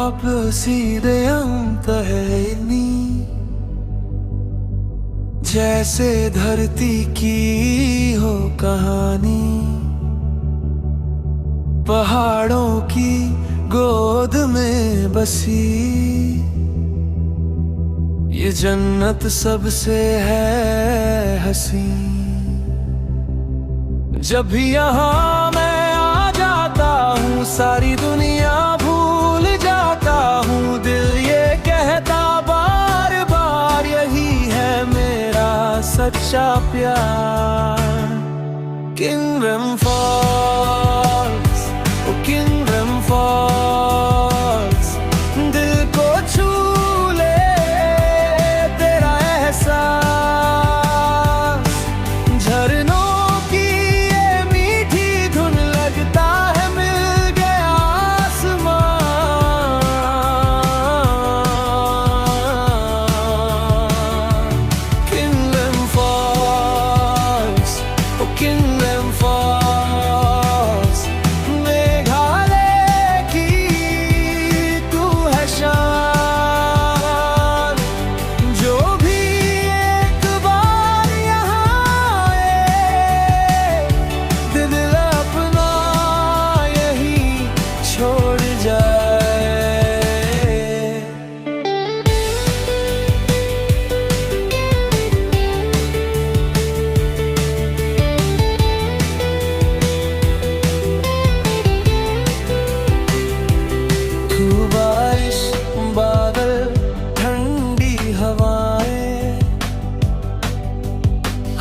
आप सीधे अंतहीनी, जैसे धरती की हो कहानी। पहाड़ों की गोद में बसी ये जन्नत सबसे है हसी। जब भी यहाँ मैं आ जाता हूँ सारी दुनिया भूल जाता हूँ। दिल ये कहता बार बार यही है मेरा सच्चा प्यार। किंगडम फॉल्स, ओ किंगडम फॉल्स, दिल को छू ले तेरा एहसास। झरनों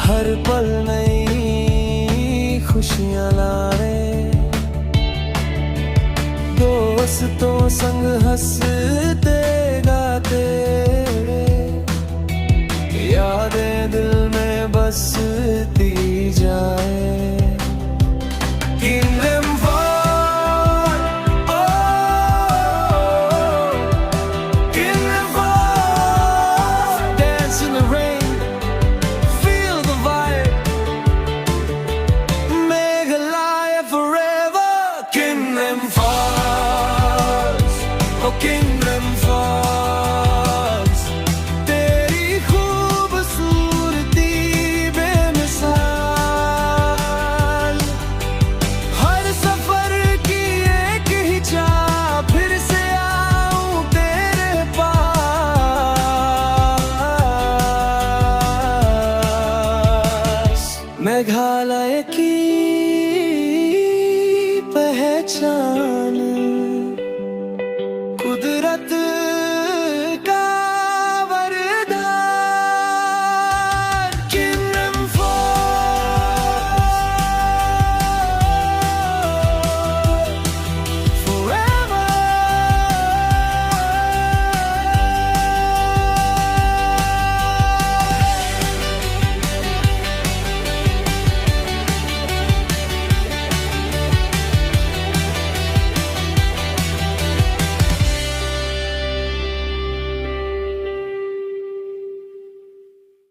हर पल नई खुशियाँ लाए। दोस्तों संग हंसते गाते